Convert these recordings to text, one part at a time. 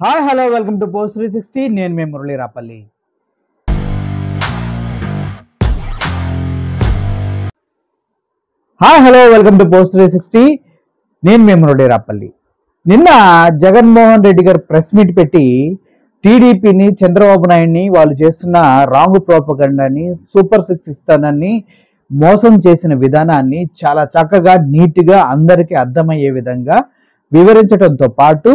Hi hello welcome to post 360. నేను మీ Murali Rapalli. Hi hello welcome to post 360. నేను మీ మురళీ రాపల్లి. నిన్న జగన్మోహన్ రెడ్డి గారు ప్రెస్ మీట్ పెట్టి టీడీపీని, చంద్రబాబు నాయుడిని వాళ్ళు చేస్తున్న రాంగ్ ప్రోపగండాని, సూపర్ సిక్స్ ఇస్తానని మోసం చేసిన విధానాన్ని చాలా చక్కగా నీట్గా అందరికీ అర్థమయ్యే విధంగా వివరించడంతో పాటు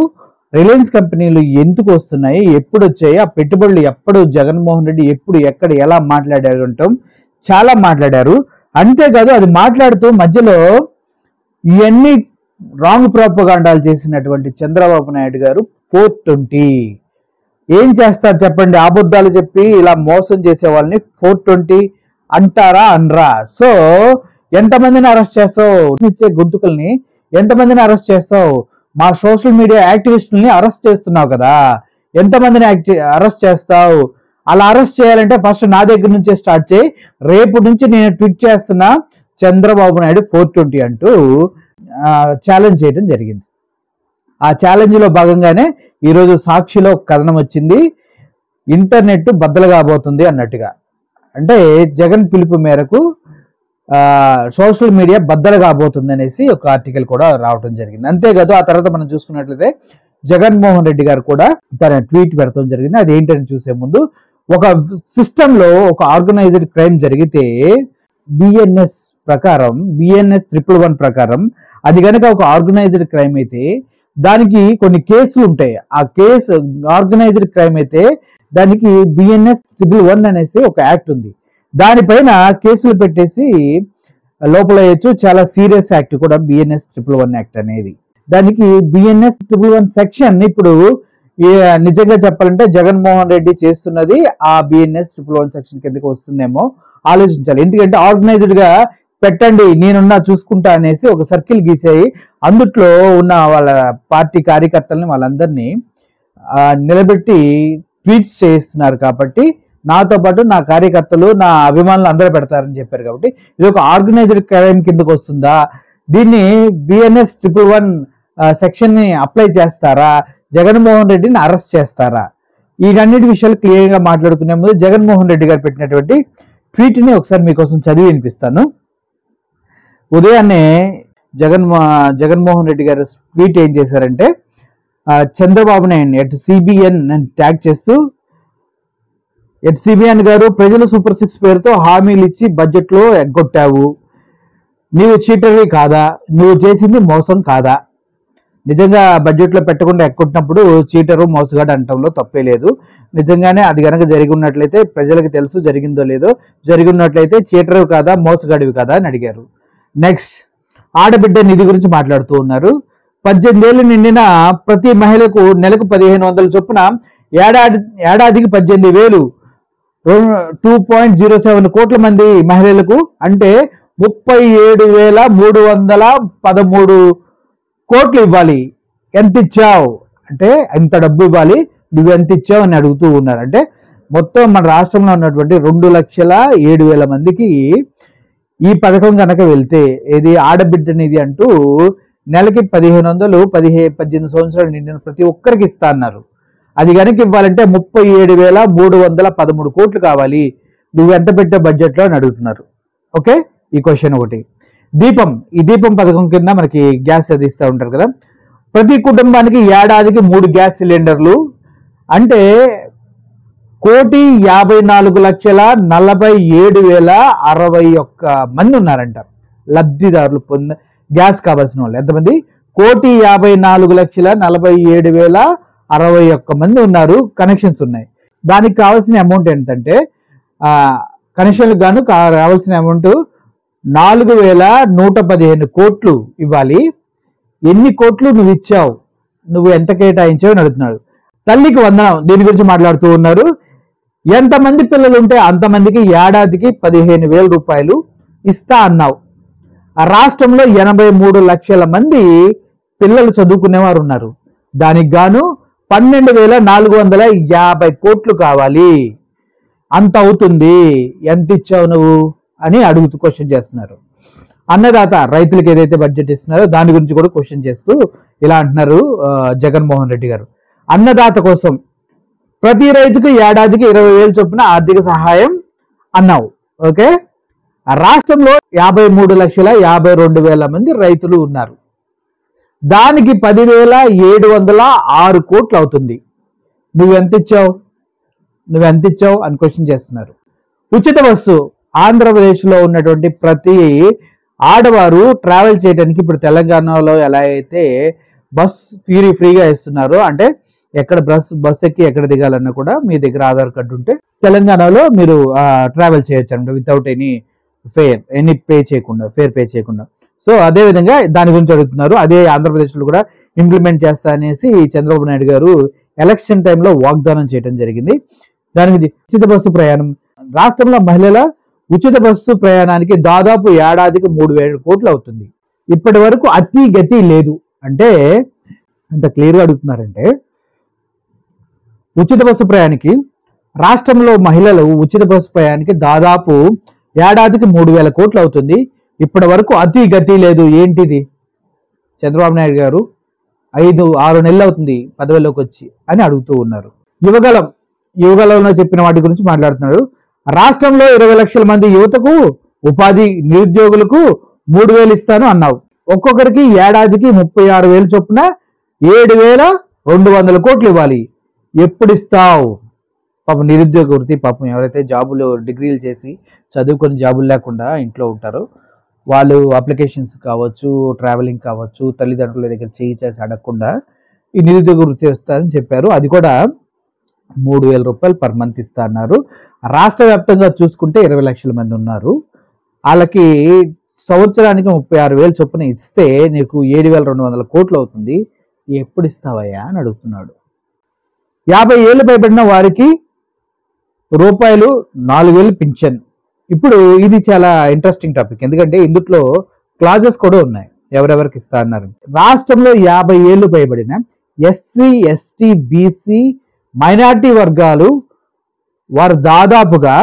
రిలయన్స్ కంపెనీలు ఎందుకు వస్తున్నాయి, ఎప్పుడు వచ్చాయి, ఆ పెట్టుబడులు ఎప్పుడు జగన్మోహన్ రెడ్డి ఎప్పుడు ఎక్కడ ఎలా మాట్లాడారు చాలా మాట్లాడారు. అంతేకాదు అది మాట్లాడుతూ మధ్యలో ఇవన్నీ రాంగ్ ప్రోపగాండాలు చేసినటువంటి చంద్రబాబు నాయుడు గారు 420 ఏం చేస్తారు చెప్పండి? అబద్ధాలు చెప్పి ఇలా మోసం చేసే వాళ్ళని 420 అంటారా అనరా? సో ఎంతమందిని అరెస్ట్ చేస్తావు? ఇచ్చే గొంతుకల్ని ఎంతమందిని అరెస్ట్ చేస్తావు? మా సోషల్ మీడియా యాక్టివిస్టుల్ని అరెస్ట్ చేస్తున్నావు కదా, ఎంతమందిని అరెస్ట్ చేస్తావు? అలా అరెస్ట్ చేయాలంటే ఫస్ట్ నా దగ్గర నుంచే స్టార్ట్ చేయి. రేపు నుంచి నేను ట్వీట్ చేస్తున్నా చంద్రబాబు నాయుడు 420 అంటూ ఛాలెంజ్ చేయడం జరిగింది. ఆ ఛాలెంజ్లో భాగంగానే ఈరోజు సాక్షిలో కథనం వచ్చింది, ఇంటర్నెట్ బద్దలు కాబోతుంది అన్నట్టుగా. అంటే జగన్ పిలుపు మేరకు సోషల్ మీడియా బద్దలు కాబోతుంది అనేసి ఒక ఆర్టికల్ కూడా రావడం జరిగింది. అంతేకాదు ఆ తర్వాత మనం చూసుకున్నట్లయితే జగన్మోహన్ రెడ్డి గారు కూడా తన ట్వీట్ పెడతాం జరిగింది. అది ఏంటని చూసే ముందు, ఒక సిస్టంలో ఒక ఆర్గనైజ్డ్ క్రైమ్ జరిగితే బిఎన్ఎస్ 111 ప్రకారం అది కనుక ఒక ఆర్గనైజ్డ్ క్రైమ్ అయితే దానికి కొన్ని కేసులు ఉంటాయి. ఆ కేసు ఆర్గనైజ్డ్ క్రైమ్ అయితే దానికి బిఎన్ఎస్ 111 అనేసి ఒక యాక్ట్ ఉంది. దానిపైన కేసులు పెట్టేసి లోపల వేయచ్చు. చాలా సీరియస్ యాక్ట్ కూడా బిఎన్ఎస్ 111 యాక్ట్ అనేది. దానికి బిఎన్ఎస్ 111 సెక్షన్ ఇప్పుడు నిజంగా చెప్పాలంటే జగన్మోహన్ రెడ్డి చేస్తున్నది ఆ బిఎన్ఎస్ 111 సెక్షన్ కిందకి వస్తుందేమో ఆలోచించాలి. ఎందుకంటే ఆర్గనైజ్డ్ గా పెట్టండి, నేనున్నా చూసుకుంటా అనేసి ఒక సర్కిల్ గీసేయి అందుట్లో ఉన్న వాళ్ళ పార్టీ కార్యకర్తల్ని వాళ్ళందరినీ నిలబెట్టి ట్వీట్స్ చేస్తున్నారు. కాబట్టి నాతో పాటు నా కార్యకర్తలు, నా అభిమానులు అందరూ పెడతారని చెప్పారు. కాబట్టి ఇది ఒక ఆర్గనైజ్డ్ క్రైమ్ కిందకు వస్తుందా? దీన్ని బిఎన్ఎస్ 111 సెక్షన్ ని అప్లై చేస్తారా? జగన్మోహన్ రెడ్డిని అరెస్ట్ చేస్తారా? వీటన్నిటి విషయాలు క్లియర్ గా మాట్లాడుకునే ముందు జగన్మోహన్ రెడ్డి గారు పెట్టినటువంటి ట్వీట్ ని ఒకసారి మీకోసం చదివి వినిపిస్తాను. ఉదయాన్నే జగన్మోహన్ రెడ్డి గారు ట్వీట్ ఏం చేశారంటే, Chandrababu Naidu at CBN tag చేస్తూ, ఎట్ సిబిఎన్ గారు ప్రజలు సూపర్ సిక్స్ పేరుతో హామీలు ఇచ్చి బడ్జెట్ లో ఎగ్గొట్టావు. నీవు చీటర్వి కాదా? నువ్వు చేసింది మోసం కాదా? నిజంగా బడ్జెట్ లో పెట్టకుండా ఎక్కొట్టినప్పుడు చీటరు, మోసగాడు అంటంలో తప్పే లేదు. నిజంగానే అది కనుక జరిగి ఉన్నట్లయితే ప్రజలకు తెలుసు జరిగిందో లేదో. జరిగి ఉన్నట్లయితే చీటరు కాదా, మోసగాడివి కాదా అని అడిగారు. నెక్స్ట్, ఆడబిడ్డ నిధి గురించి మాట్లాడుతూ ఉన్నారు. 18 ఏళ్ళు నిండిన ప్రతి మహిళకు నెలకు 1500 చొప్పున ఏడాదికి 18,000, 2.07 కోట్ల మంది మహిళలకు అంటే 37,313 కోట్లు ఇవ్వాలి. ఎంత ఇచ్చావు అంటే ఎంత డబ్బు ఇవ్వాలి, నువ్వు ఎంత ఇచ్చావు అని అడుగుతూ ఉన్నారు. అంటే మొత్తం మన రాష్ట్రంలో ఉన్నటువంటి 2,07,000 మందికి ఈ పథకం కనుక వెళ్తే, ఏది ఆడబిడ్డ నిధి అంటూ నెలకి 1500, 18 సంవత్సరాలు నిండిన ప్రతి ఒక్కరికి ఇస్తా అన్నారు. అది కనుక ఇవ్వాలంటే 37,313 కోట్లు కావాలి. నువ్వు ఎంత పెట్టే బడ్జెట్లో అని అడుగుతున్నారు. ఓకే, ఈ క్వశ్చన్ ఒకటి. ఈ దీపం పథకం కింద మనకి గ్యాస్ అది ఇస్తూ ఉంటారు కదా. ప్రతి కుటుంబానికి ఏడాదికి 3 గ్యాస్ సిలిండర్లు అంటే 1,54,47,061 మంది ఉన్నారంట లబ్ధిదారులు గ్యాస్ కావాల్సిన వాళ్ళు. ఎంతమంది? 1,54,47,061 మంది ఉన్నారు, కనెక్షన్స్ ఉన్నాయి. దానికి కావాల్సిన అమౌంట్ ఏంటంటే కనెక్షన్లకు గాను కావాల్సిన అమౌంట్ 4,115 కోట్లు ఇవ్వాలి. ఎన్ని కోట్లు నువ్వు ఇచ్చావు, నువ్వు ఎంత కేటాయించావు అని అడుగుతున్నాడు. తల్లికి వందనం, దీని గురించి మాట్లాడుతూ ఉన్నారు. ఎంతమంది పిల్లలు ఉంటే అంతమందికి ఏడాదికి 15,000 రూపాయలు ఇస్తా అన్నావు. ఆ రాష్ట్రంలో 83 లక్షల మంది పిల్లలు చదువుకునేవారు ఉన్నారు. దానికి గాను 12,450 కోట్లు కావాలి. అంత అవుతుంది, ఎంత ఇచ్చావు నువ్వు అని అడుగుతూ క్వశ్చన్ చేస్తున్నారు. అన్నదాత రైతులకు ఏదైతే బడ్జెట్ ఇస్తున్నారో దాని గురించి కూడా క్వశ్చన్ చేస్తూ ఇలా అంటున్నారు జగన్మోహన్ రెడ్డి గారు. అన్నదాత కోసం ప్రతి రైతుకు ఏడాదికి 20,000 చొప్పున ఆర్థిక సహాయం అన్నావు. ఓకే, రాష్ట్రంలో 53,52,000 మంది రైతులు ఉన్నారు. దానికి 10,706 కోట్లు అవుతుంది. నువ్వెంత ఇచ్చావు అని క్వశ్చన్ చేస్తున్నారు. ఉచిత బస్సు ఆంధ్రప్రదేశ్లో ఉన్నటువంటి ప్రతి ఆడవారు ట్రావెల్ చేయడానికి ఇప్పుడు తెలంగాణలో ఎలా అయితే బస్ ఫ్రీగా ఇస్తున్నారో, అంటే ఎక్కడ బస్ ఎక్కి ఎక్కడ దిగాలన్నా కూడా మీ దగ్గర ఆధార్ కార్డు ఉంటే తెలంగాణలో మీరు ట్రావెల్ చేయొచ్చు అనమాట, వితౌట్ ఎనీ ఫేర్ పే చేయకుండా. సో అదే విధంగా దాని గురించి అడుగుతున్నారు. అదే ఆంధ్రప్రదేశ్లో కూడా ఇంప్లిమెంట్ చేస్తా అనేసి చంద్రబాబు నాయుడు గారు ఎలక్షన్ టైంలో వాగ్దానం చేయడం జరిగింది. దానికి ఉచిత బస్సు ప్రయాణం, రాష్ట్రంలో మహిళల ఉచిత బస్సు ప్రయాణానికి దాదాపు ఏడాదికి 3,000 కోట్లు అవుతుంది. ఇప్పటి వరకు అతి గతి లేదు. అంటే అంత క్లియర్గా అడుగుతున్నారంటే, ఉచిత బస్సు ప్రయాణానికి రాష్ట్రంలో మహిళలు ఉచిత బస్సు ప్రయాణానికి దాదాపు ఏడాదికి 3,000 కోట్లు అవుతుంది. ఇప్పటి వరకు అతి గతి లేదు. ఏంటిది? చంద్రబాబు నాయుడు గారు 5-6 నెలలు అవుతుంది పదవిలోకి వచ్చి అని అడుగుతూ ఉన్నారు. యువగలంలో చెప్పిన వాటి గురించి మాట్లాడుతున్నారు. రాష్ట్రంలో 20 లక్షల మంది యువతకు ఉపాధి, నిరుద్యోగులకు 3,000 ఇస్తాను అన్నావు. ఒక్కొక్కరికి ఏడాదికి 36,000 చొప్పున 7,200 కోట్లు ఇవ్వాలి. ఎప్పుడు ఇస్తావు? పాపం నిరుద్యోగ వృత్తి, పాపం ఎవరైతే డిగ్రీలు చేసి చదువుకొని జాబులు లేకుండా ఇంట్లో ఉంటారో వాళ్ళు అప్లికేషన్స్ కావచ్చు, ట్రావెలింగ్ కావచ్చు, తల్లిదండ్రుల దగ్గర చేసి అడగకుండా ఈ నిరుద్యోగ వృత్తి ఇస్తారని చెప్పారు. అది కూడా 3,000 రూపాయలు పర్ మంత్ ఇస్తా అన్నారు. రాష్ట్ర వ్యాప్తంగా చూసుకుంటే 20 లక్షల మంది ఉన్నారు. వాళ్ళకి సంవత్సరానికి 36,000 చొప్పున ఇస్తే నీకు 7,200 కోట్లు అవుతుంది. ఎప్పుడు ఇస్తావయ్యా అని అడుగుతున్నాడు. 50 ఏళ్ళు పైబడిన వారికి రూపాయలు 4,000 పింఛన్. ఇప్పుడు ఇది చాలా ఇంట్రెస్టింగ్ టాపిక్, ఎందుకంటే ఇందులో క్లాజెస్ కూడా ఉన్నాయి ఎవరెవరికి ఇస్తా అన్నారు. రాష్ట్రంలో 50 ఏళ్ళు పైబడిన ఎస్సీ, ఎస్టీ, బీసీ, మైనార్టీ వర్గాలు వారు దాదాపుగా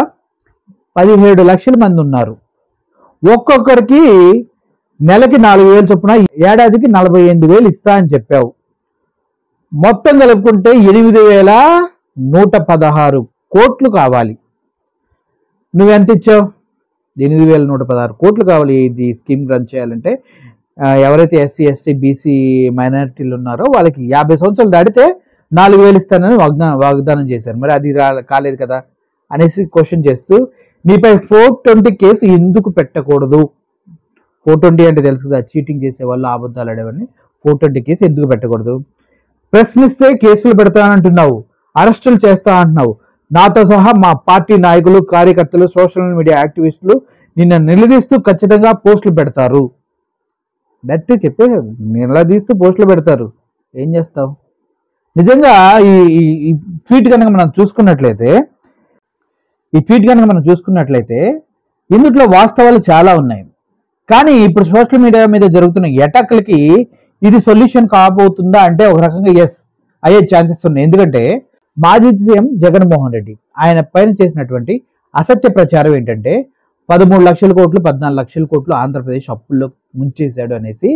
17 లక్షల మంది ఉన్నారు. ఒక్కొక్కరికి నెలకి 4,000 చొప్పున ఏడాదికి 48,000 ఇస్తా అని చెప్పావు. మొత్తం కలుపుకుంటే 8,116 కోట్లు కావాలి. నువ్వెంత ఇచ్చావు? 8,116 కోట్లు కావాలి ఇది స్కీమ్ రన్ చేయాలంటే. ఎవరైతే ఎస్సీ, ఎస్టీ, బీసీ, మైనారిటీలు ఉన్నారో వాళ్ళకి 50 సంవత్సరాలు దాటితే 4,000 ఇస్తానని వాగ్దానం చేశారు. మరి అది కాలేదు కదా అనేసి క్వశ్చన్ చేస్తూ, నీపై 420 కేసు ఎందుకు పెట్టకూడదు? 420 అంటే తెలుసు కదా, చీటింగ్ చేసే వాళ్ళు, అబద్ధాలు ఆడేవాడిని. 420 కేసు ఎందుకు పెట్టకూడదు? ప్రశ్నిస్తే కేసులు పెడతానంటున్నావు, అరెస్టులు చేస్తా అంటున్నావు. నాతో సహా మా పార్టీ నాయకులు, కార్యకర్తలు, సోషల్ మీడియా యాక్టివిస్టులు నిన్ను నిలదీస్తూ ఖచ్చితంగా పోస్టులు పెడతారు. డైరెక్ట్ చెప్పే నిలదీస్తూ పోస్టులు పెడతారు. ఏం చేస్తావు? నిజంగా ఈ ట్వీట్ కనుక మనం చూసుకున్నట్లయితే ఇందులో వాస్తవాలు చాలా ఉన్నాయి. కానీ ఇప్పుడు సోషల్ మీడియా మీద జరుగుతున్న అటాక్లకి ఇది సొల్యూషన్ కాబోతుందా అంటే ఒక రకంగా ఎస్ అయ్యే ఛాన్సెస్ ఉన్నాయి. ఎందుకంటే మాజీ సీఎం జగన్మోహన్ రెడ్డి ఆయన పైన చేసినటువంటి అసత్య ప్రచారం ఏంటంటే 13 లక్షల కోట్లు, 14 లక్షల కోట్లు ఆంధ్రప్రదేశ్ అప్పుల్లో ముంచేశాడు అనేసి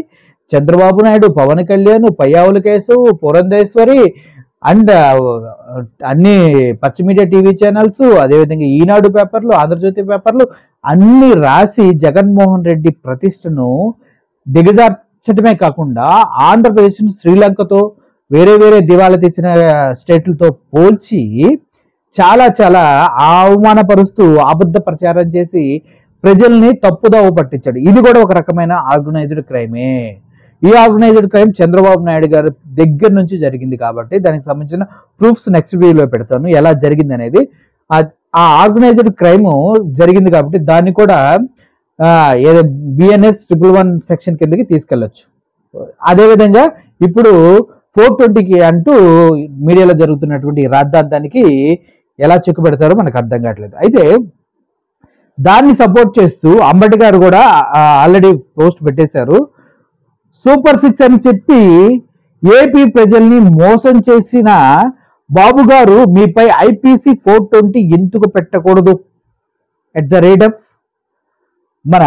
చంద్రబాబు నాయుడు, పవన్ కళ్యాణ్, పయ్యావుల కేసు, పురంధేశ్వరి అండ్ అన్ని పచ్చి మీడియా టీవీ ఛానల్స్, అదేవిధంగా ఈనాడు పేపర్లు, ఆంధ్రజ్యోతి పేపర్లు అన్ని రాసి జగన్మోహన్ రెడ్డి ప్రతిష్టను దిగజార్చడమే కాకుండా ఆంధ్రప్రదేశ్ను శ్రీలంకతో, వేరే వేరే దివాలా తీసిన స్టేట్లతో పోల్చి చాలా చాలా అవమానపరుస్తూ అబద్ధ ప్రచారం చేసి ప్రజల్ని తప్పుదోవ పట్టించాడు. ఇది కూడా ఒక రకమైన ఆర్గనైజ్డ్ క్రైమే. ఈ ఆర్గనైజ్డ్ క్రైమ్ చంద్రబాబు నాయుడు గారి దగ్గర నుంచి జరిగింది కాబట్టి దానికి సంబంధించిన ప్రూఫ్స్ నెక్స్ట్ వీడియోలో పెడతాను, ఎలా జరిగింది అనేది. ఆ ఆర్గనైజ్డ్ క్రైమ్ జరిగింది కాబట్టి దాన్ని కూడా ఏదో BNS 111 సెక్షన్ కిందకి తీసుకెళ్లొచ్చు. అదేవిధంగా ఇప్పుడు 420కి అంటూ మీడియాలో జరుగుతున్నటువంటి రాద్ధాంతానికి ఎలా చెక్కు పెడతారో మనకు అర్థం కావట్లేదు. అయితే దాన్ని సపోర్ట్ చేస్తూ అంబటి గారు కూడా ఆల్రెడీ పోస్ట్ పెట్టేశారు. సూపర్ 6 అని చెప్పి ఏపీ ప్రజల్ని మోసం చేసిన బాబు గారు మీపై IPC 420 ఎందుకు పెట్టకూడదు ఎట్ ద రేట్ ఆఫ్ మన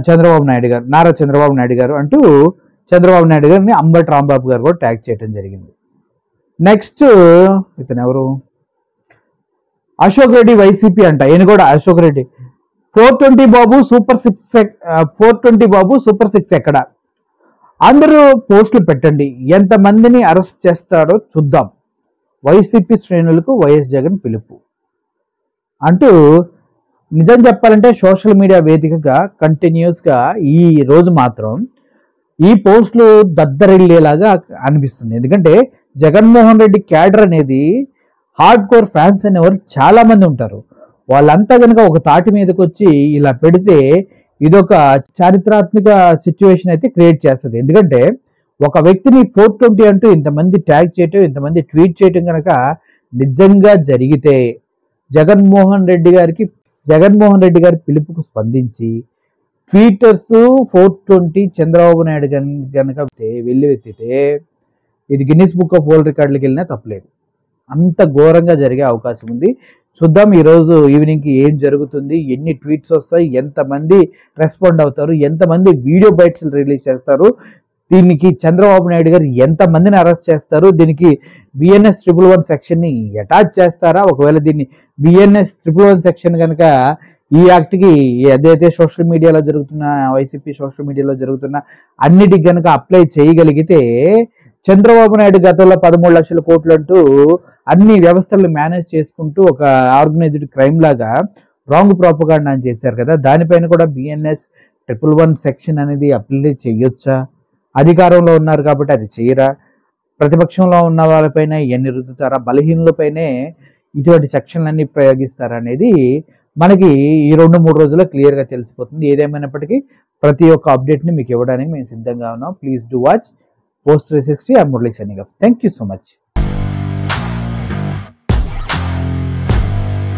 చంద్రబాబు నాయుడు గారు, నారా చంద్రబాబు నాయుడు గారు అంటూ చంద్రబాబు నాయుడు గారిని అంబటి రాంబాబు గారు కూడా ట్యాగ్ చేయడం జరిగింది. నెక్స్ట్ ఇతను ఎవరు, అశోక్ రెడ్డి వైసీపీ అంట. ఈయన కూడా అశోక్ రెడ్డి 420 బాబు సూపర్ 6 420 బాబు సూపర్ 6 ఎక్కడ, అందరూ పోస్టులు పెట్టండి, ఎంతమందిని అరెస్ట్ చేస్తారో చూద్దాం, వైసీపీ శ్రేణులకు వైఎస్ జగన్ పిలుపు అంటూ నిజం చెప్పాలంటే సోషల్ మీడియా వేదికగా కంటిన్యూస్గా ఈ రోజు మాత్రం ఈ పోస్టులు దద్దరిల్లేలాగా అనిపిస్తుంది. ఎందుకంటే జగన్మోహన్ రెడ్డి క్యాడర్ అనేది హార్డ్ కోర్ ఫ్యాన్స్ అనేవారు చాలా మంది ఉంటారు. వాళ్ళంతా కనుక ఒక తాటి మీదకి వచ్చి ఇలా పెడితే ఇదొక చారిత్రాత్మక సిచ్యువేషన్ అయితే క్రియేట్ చేస్తుంది. ఎందుకంటే ఒక వ్యక్తిని 420 అంటూ ఇంతమంది ట్యాగ్ చేయటం, ఇంతమంది ట్వీట్ చేయటం కనుక నిజంగా జరిగితే జగన్మోహన్ రెడ్డి గారి పిలుపుకు స్పందించి ట్వీటర్స్ 420 చంద్రబాబు నాయుడు కనుక వెళ్ళి ఎత్తితే ఇది గిన్నిస్ బుక్ ఆఫ్ వరల్డ్ రికార్డులకు వెళ్ళినా తప్పలేదు. అంత ఘోరంగా జరిగే అవకాశం ఉంది. చూద్దాం ఈరోజు ఈవినింగ్కి ఏం జరుగుతుంది, ఎన్ని ట్వీట్స్ వస్తాయి, ఎంతమంది రెస్పాండ్ అవుతారు, ఎంతమంది వీడియో బైట్స్ రిలీజ్ చేస్తారు, దీనికి చంద్రబాబు నాయుడు గారు ఎంతమందిని అరెస్ట్ చేస్తారు, దీనికి బిఎన్ఎస్ 111 సెక్షన్ని అటాచ్ చేస్తారా, ఒకవేళ దీన్ని బిఎన్ఎస్ 111 సెక్షన్ కనుక ఈ యాక్ట్కి ఏదైతే సోషల్ మీడియాలో జరుగుతున్న వైసీపీ సోషల్ మీడియాలో జరుగుతున్న అన్నిటికి కనుక అప్లై చేయగలిగితే చంద్రబాబు నాయుడు గతంలో 13 లక్షల కోట్లు అంటూ అన్ని వ్యవస్థలను మేనేజ్ చేసుకుంటూ ఒక ఆర్గనైజ్డ్ క్రైమ్ లాగా రాంగ్ ప్రోపగాండా అని చేశారు కదా, దానిపైన కూడా బిఎన్ఎస్ 111 సెక్షన్ అనేది అప్లై చేయొచ్చా, అధికారంలో ఉన్నారు కాబట్టి అది చేయరా, ప్రతిపక్షంలో ఉన్న వాళ్ళపైన ఎన్ని రుద్దుతారా, బలహీనులపైనే ఇటువంటి సెక్షన్లన్నీ ప్రయోగిస్తారా అనేది మనకి ఈ 2-3 రోజుల్లో క్లియర్గా తెలిసిపోతుంది. ఏదేమైనప్పటికీ ప్రతి ఒక్క అప్డేట్ని మీకు ఇవ్వడానికి మేము సిద్ధంగా ఉన్నాం. Please do watch Post 360. I'm Murali signing off. Thank you so much.